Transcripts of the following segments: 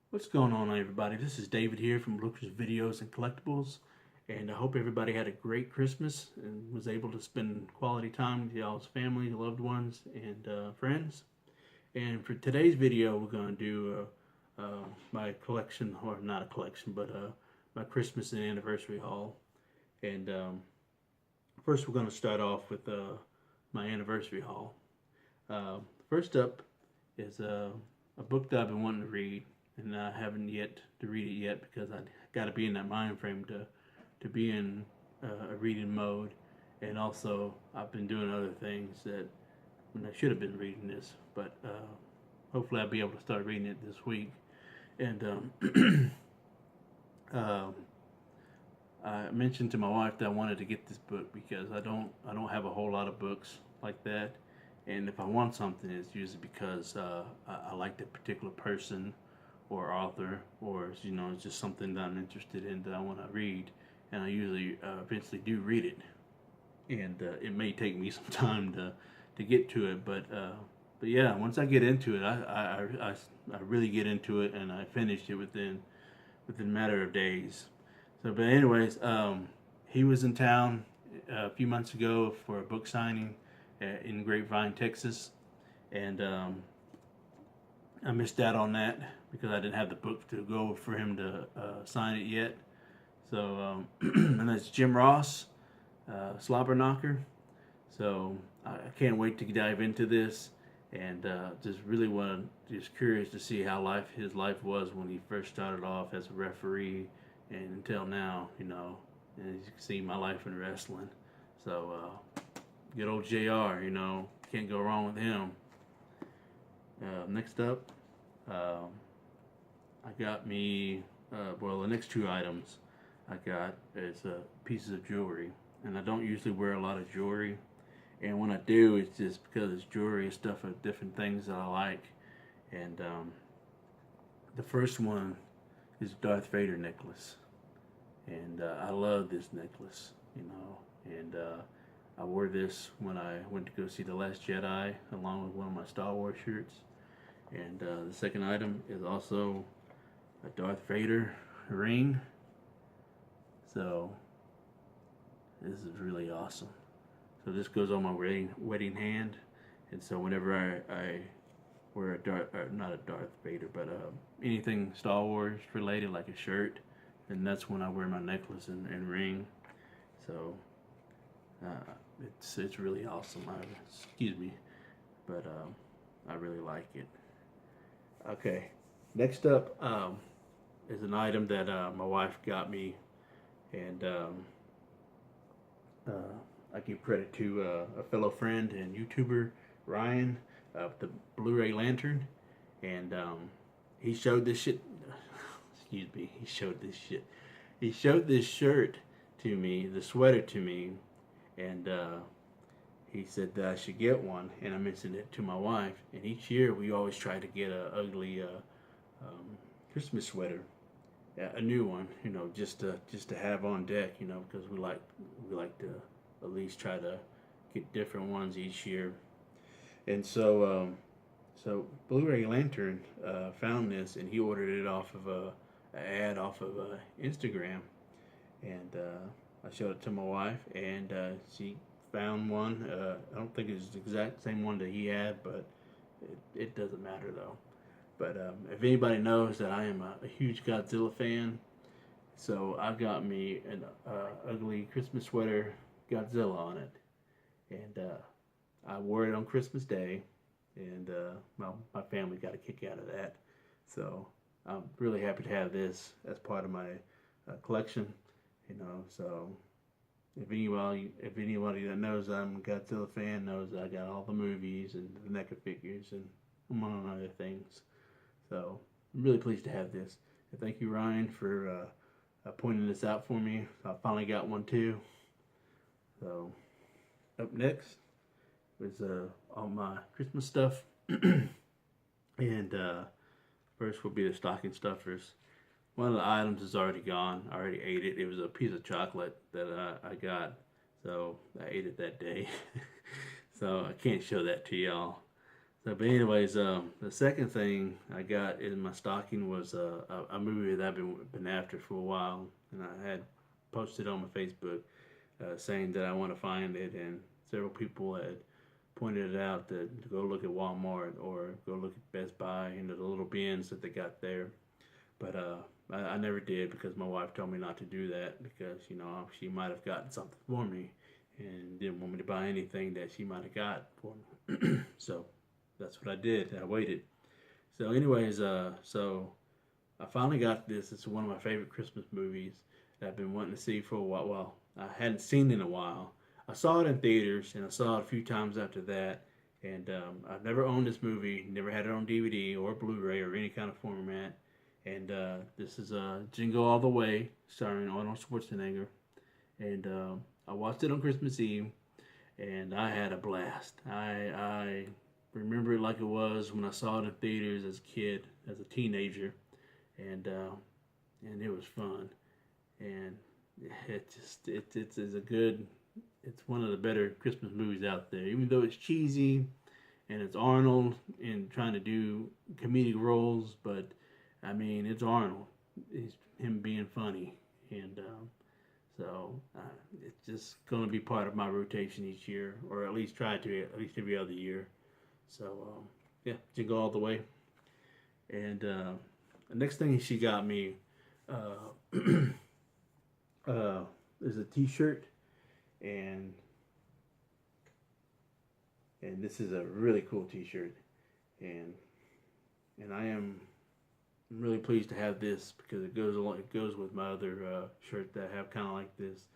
What's going on, everybody? This is David here from Lucas Videos and Collectibles, and I hope everybody had a great Christmas and was able to spend quality time with y'all's family, loved ones, and friends. And for today's video, we're going to do my collection, or not a collection, but my Christmas and anniversary haul. And first, we're going to start off with my anniversary haul. First up is a book that I've been wanting to read, and I haven't yet to read it yet because I got to be in that mind frame to be in a reading mode, and also I've been doing other things that I should have been reading this, but hopefully I'll be able to start reading it this week. And um, I mentioned to my wife that I wanted to get this book because I don't have a whole lot of books like that, and if I want something, it's usually because I like that particular person or author, or it's just something that I'm interested in that I want to read, and I usually eventually do read it, and it may take me some time to get to it, but yeah, once I get into it, I really get into it, and I finished it within a matter of days. So, but anyways, he was in town a few months ago for a book signing in Grapevine, Texas, and I missed out on that because I didn't have the book to go for him to sign it yet. So, and that's Jim Ross, Slobber Knocker. So I can't wait to dive into this, and just really just curious to see how his life was when he first started off as a referee, and until now, and as you can see, my life in wrestling. So, good old JR, can't go wrong with him. Next up, I got me, the next two items I got is pieces of jewelry. And I don't usually wear a lot of jewelry. And when I do, it's just because it's jewelry and stuff of different things that I like. And the first one is Darth Vader necklace. And I love this necklace, and I wore this when I went to go see The Last Jedi along with one of my Star Wars shirts. And the second item is also a Darth Vader ring. So this is really awesome. So this goes on my wedding hand, and so whenever I wear not a Darth Vader, but anything Star Wars related, like a shirt, and that's when I wear my necklace and ring. So it's really awesome. Excuse me, but I really like it. Okay, next up is an item that my wife got me, and I give credit to a fellow friend and YouTuber, Ryan, of the Blu-ray Lantern, and he showed this shit. Excuse me, he showed this shit. He showed this shirt to me, the sweater to me, and he said that I should get one, and I mentioned it to my wife. And each year we always try to get a ugly Christmas sweater, a new one, just to have on deck, because we like to at least try to get different ones each year. And so Blu-ray Lantern found this, and he ordered it off of an ad off of Instagram, and I showed it to my wife, and she found one. I don't think it's the exact same one that he had, but it doesn't matter though. But if anybody knows that I am a huge Godzilla fan, so I got me an ugly Christmas sweater, Godzilla on it, and I wore it on Christmas Day, and my family got a kick out of that. So I'm really happy to have this as part of my collection, So if anybody that knows I'm a Godzilla fan knows I got all the movies and the NECA figures and among other things. So I'm really pleased to have this. And thank you, Ryan, for pointing this out for me. I finally got one too. So up next is all my Christmas stuff, and first will be the stocking stuffers. One of the items is already gone. I already ate it. It was a piece of chocolate that I got, so I ate it that day. So I can't show that to y'all. So, but anyways, the second thing I got in my stocking was a movie that I've been after for a while, and I had posted on my Facebook saying that I want to find it, and several people had pointed it out that to go look at Walmart or go look at Best Buy, the little bins that they got there. But I never did because my wife told me not to do that because she might have gotten something for me and didn't want me to buy anything that she might have got for me. So that's what I did. I waited. So anyways, so I finally got this. It's one of my favorite Christmas movies that I've been wanting to see for a while. Well, I hadn't seen it in a while. I saw it in theaters and I saw it a few times after that. And I've never owned this movie, never had it on DVD or Blu-ray or any kind of format. And this is Jingle All the Way, starring Arnold Schwarzenegger. And I watched it on Christmas Eve, and I had a blast. I remember it like it was when I saw it in theaters as a kid, as a teenager, and it was fun. And it's a good. It's one of the better Christmas movies out there, even though it's cheesy, and it's Arnold and trying to do comedic roles, but I mean, it's Arnold. It's him being funny. And so it's just going to be part of my rotation each year, or at least try to, at least every other year. So, yeah, Jingle All the Way. And the next thing she got me is a t-shirt. And this is a really cool t-shirt. And I'm really pleased to have this because it goes with my other shirt that I have kind of like this,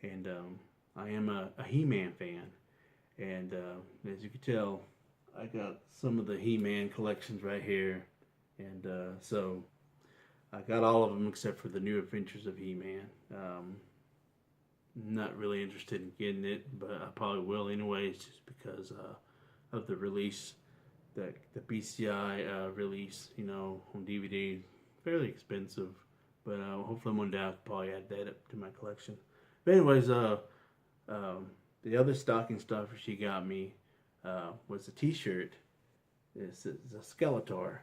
and I am a He-Man fan, and as you can tell, I got some of the He-Man collections right here, and so I got all of them except for the New Adventures of He-Man. Not really interested in getting it, but I probably will anyways, just because of the release. The BCI release, on DVD, fairly expensive, but hopefully one day I'll probably add that up to my collection. But anyways, the other stocking stuffer she got me was a t-shirt. It's a Skeletor.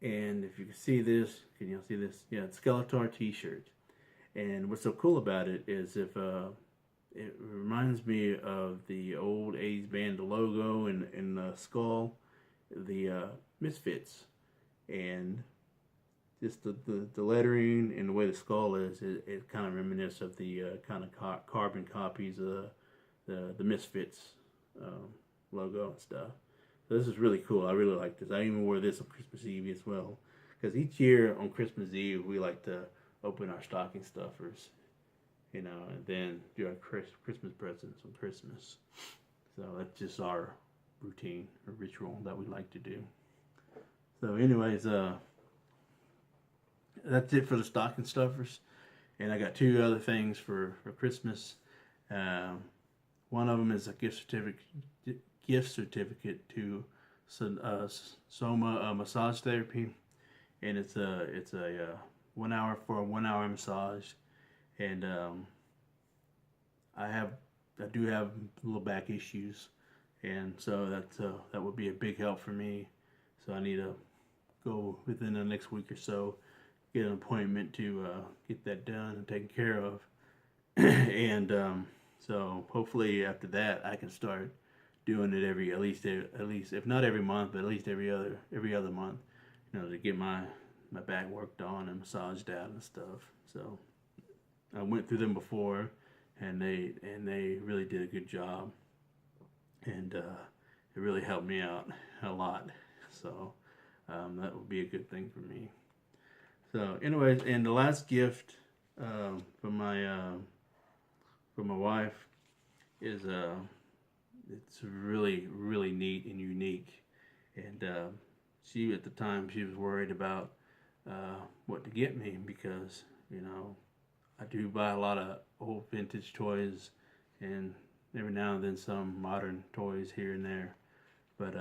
And if you can see this, can you see this? Yeah, it's Skeletor t-shirt. And what's so cool about it is it reminds me of the old 80s band, the logo and the skull, the Misfits, and just the lettering and the way the skull is, it kind of reminisces of the kind of carbon copies of the Misfits logo and stuff. So this is really cool. I really like this. I even wore this on Christmas Eve as well, because each year on Christmas Eve we like to open our stocking stuffers, and then do our Christmas presents on Christmas. So that's just our routine or ritual that we like to do. So anyways, that's it for the stocking stuffers. And I got two other things for Christmas. One of them is a gift certificate to Soma massage therapy, and it's a 1 hour for a 1 hour massage. And I do have little back issues, and so that would be a big help for me. So I need to go within the next week or so, get an appointment to get that done and taken care of. And so hopefully after that I can start doing it at least if not every month, but at least every other month, to get my back worked on and massaged out and stuff. So I went through them before, and they really did a good job, and it really helped me out a lot. So that would be a good thing for me. So anyways, and the last gift from my wife is it's really neat and unique, and she at the time she was worried about what to get me because I do buy a lot of old vintage toys, and every now and then some modern toys here and there. But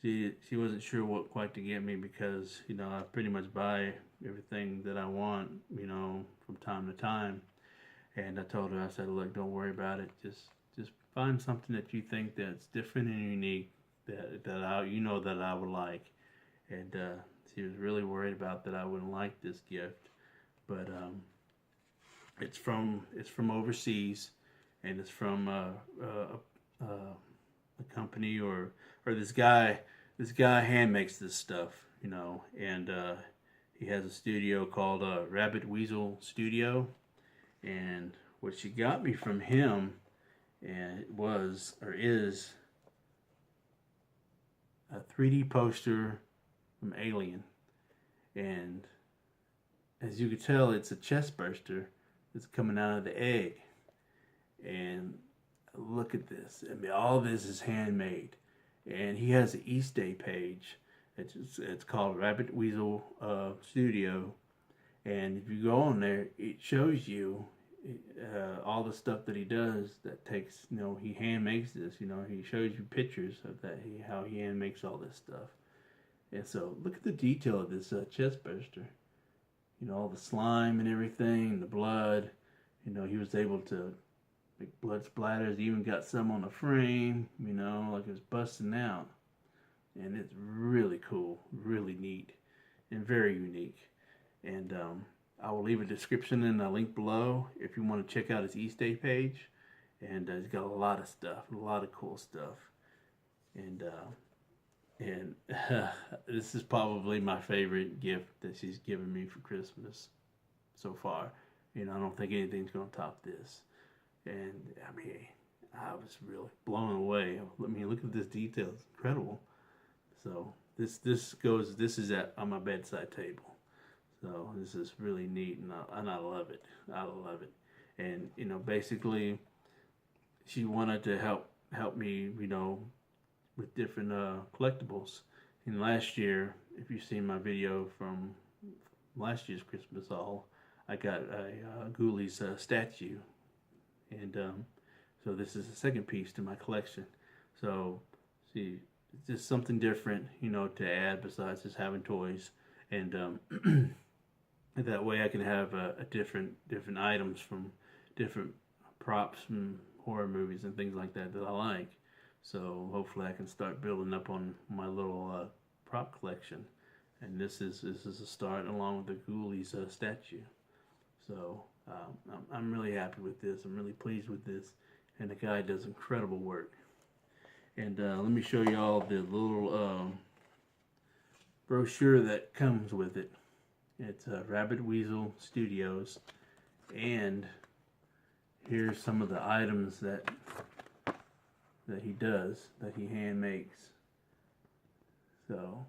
she wasn't sure what quite to get me because I pretty much buy everything that I want from time to time. And I told her, I said, look, don't worry about it. Just find something that you think that's different and unique that I would like. And she was really worried about that I wouldn't like this gift, but it's from overseas, and it's from a company or this guy. This guy hand makes this stuff, and he has a studio called Rabid Weasal Studio. And what she got me from him and was or is a 3D poster from Alien. And as you can tell, it's a chest burster that's coming out of the egg. And look at this. I mean, all this is handmade. And he has an Easter page. It's called Rabid Weasal Studio. And if you go on there, it shows you all the stuff that he does that takes, he hand makes this, he shows you pictures of that, how he hand makes all this stuff. And so look at the detail of this chest burster. All the slime and everything, the blood, he was able to make blood splatters. He even got some on the frame, like it was busting out. And it's really cool, really neat, and very unique. And I will leave a description and a link below if you want to check out his Easter page. And he's got a lot of stuff, a lot of cool stuff. And this is probably my favorite gift that she's given me for Christmas so far. I don't think anything's going to top this. And I mean, I was really blown away. I mean, look at this detail; it's incredible. So this is on my bedside table. So this is really neat, and I love it. I love it. And basically, she wanted to help me, with different collectibles. And last year, if you've seen my video from last year's Christmas haul, I got a Ghoulies statue, and so this is the second piece to my collection. So see, it's just something different, to add besides just having toys, and that way I can have different items from different props from horror movies and things like that I like. So hopefully I can start building up on my little prop collection. And this is a start along with the Ghoulies statue. So I'm really happy with this. I'm really pleased with this. And the guy does incredible work. And let me show you all the little brochure that comes with it. It's Rabid Weasal Studios. And here's some of the items that he does, that he hand makes. So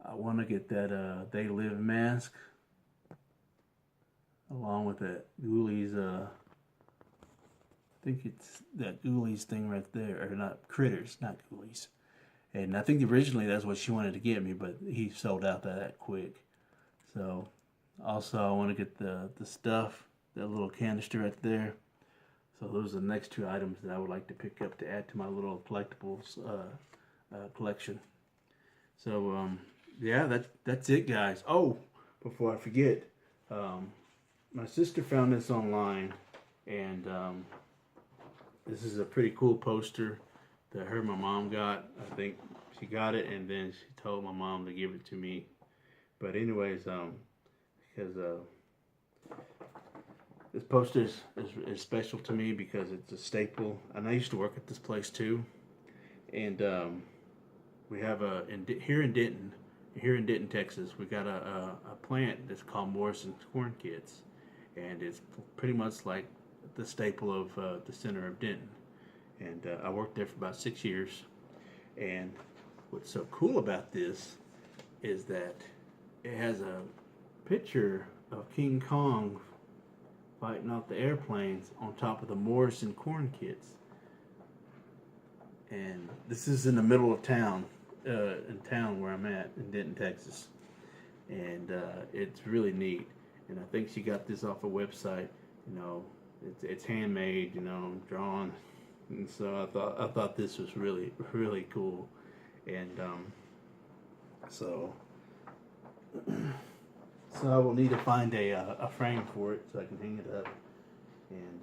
I want to get that They Live mask along with that Ghoulies, I think it's that Ghoulies thing right there, or not, Critters, not Ghoulies. And I think originally that's what she wanted to get me, but he sold out that quick. So also I want to get the stuff, that little canister right there. So those are the next two items that I would like to pick up to add to my little collectibles collection. So yeah, that's it, guys. Oh, before I forget, my sister found this online, and this is a pretty cool poster that her and my mom got. I think she got it, and then she told my mom to give it to me. But anyways, because this poster is special to me because it's a staple, and I used to work at this place too. And we have here in Denton, Texas, we got a plant that's called Morrison's Corn Kits, and it's pretty much like the staple of the center of Denton. And I worked there for about 6 years. And what's so cool about this is that it has a picture of King Kong fighting off the airplanes on top of the Morrison Corn Kits. And this is in the middle of town, where I'm at, in Denton, Texas. And it's really neat. And I think she got this off a website. It's handmade, drawn. And so I thought this was really, really cool. And so I will need to find a frame for it so I can hang it up. And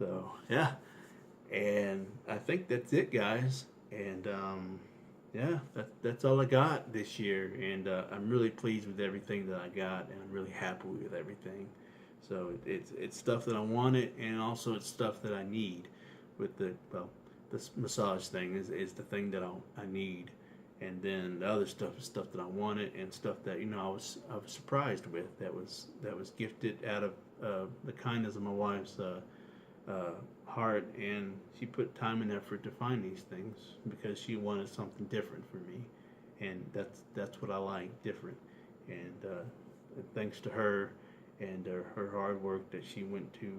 So yeah, and I think that's it, guys. And yeah, that's all I got this year, and I'm really pleased with everything that I got, and I'm really happy with everything. So it's stuff that I wanted, and also it's stuff that I need. With the this massage thing is the thing that I need, and then the other stuff is stuff that I wanted, and stuff that I was surprised with, that was gifted out of the kindness of my wife's heart, and she put time and effort to find these things because she wanted something different for me, and that's what I like, different. And thanks to her and her hard work that she went to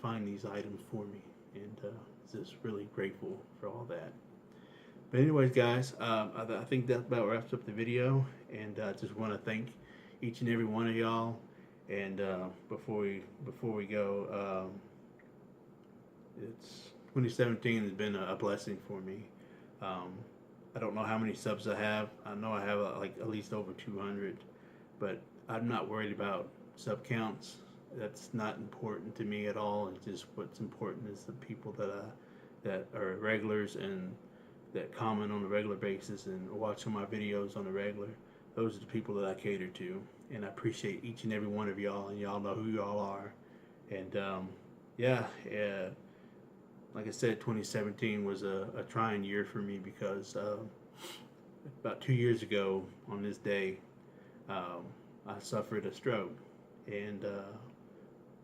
find these items for me, and just really grateful for all that. But anyways, guys, I think that about wraps up the video, and I just want to thank each and every one of y'all. And before we go, it's 2017 has been a blessing for me. I don't know how many subs I have. I know I have like at least over 200, but I'm not worried about sub counts. That's not important to me at all. It's just what's important is the people that are regulars and that comment on a regular basis and watch my videos on a regular. Those are the people that I cater to, and I appreciate each and every one of y'all, and y'all know who y'all are. And yeah, like I said, 2017 was a trying year for me because about 2 years ago on this day, I suffered a stroke, and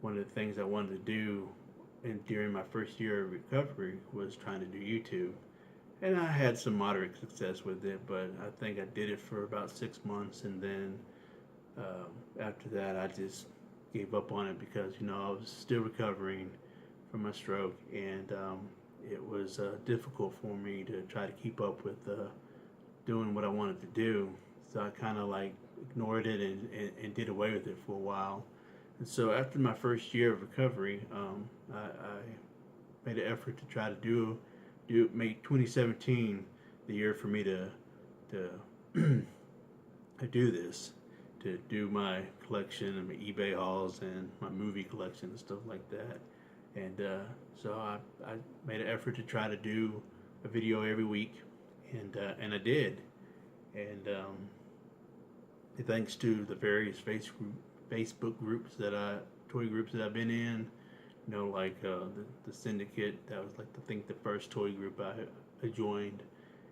one of the things I wanted to do during my first year of recovery was trying to do YouTube. And I had some moderate success with it, but I think I did it for about 6 months, and then after that I just gave up on it because I was still recovering from my stroke, and it was difficult for me to try to keep up with doing what I wanted to do. So I kind of like ignored it and did away with it for a while. And so after my first year of recovery, I made an effort to try to make 2017 the year for me to do this, to do my collection and my eBay hauls and my movie collection and stuff like that. And so I made an effort to try to do a video every week, and I did. And thanks to the various Facebook groups toy groups that I've been in, like the Syndicate, that was like I think the first toy group I joined,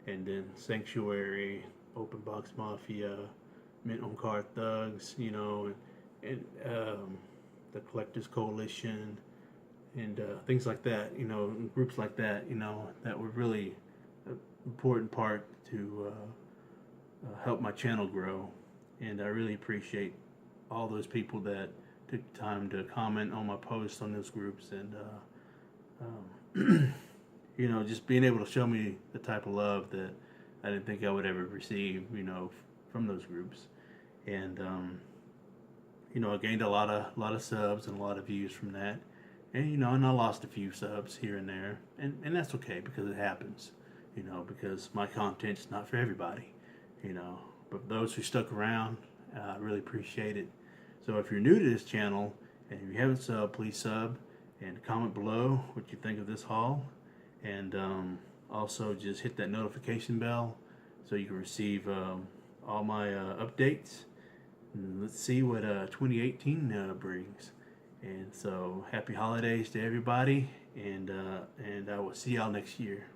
and then Sanctuary, Open Box Mafia, Mint on Card Thugs, and the Collectors Coalition, and things like that, groups like that, that were really an important part to help my channel grow. And I really appreciate all those people that took time to comment on my posts on those groups, and just being able to show me the type of love that I didn't think I would ever receive, from those groups. And I gained a lot of subs and a lot of views from that, and and I lost a few subs here and there, and that's okay because it happens, because my content's not for everybody, but those who stuck around, I really appreciate it. So if you're new to this channel and if you haven't subbed, please sub and comment below what you think of this haul, and also just hit that notification bell so you can receive all my updates. And let's see what 2018 brings. And so happy holidays to everybody, and I will see y'all next year.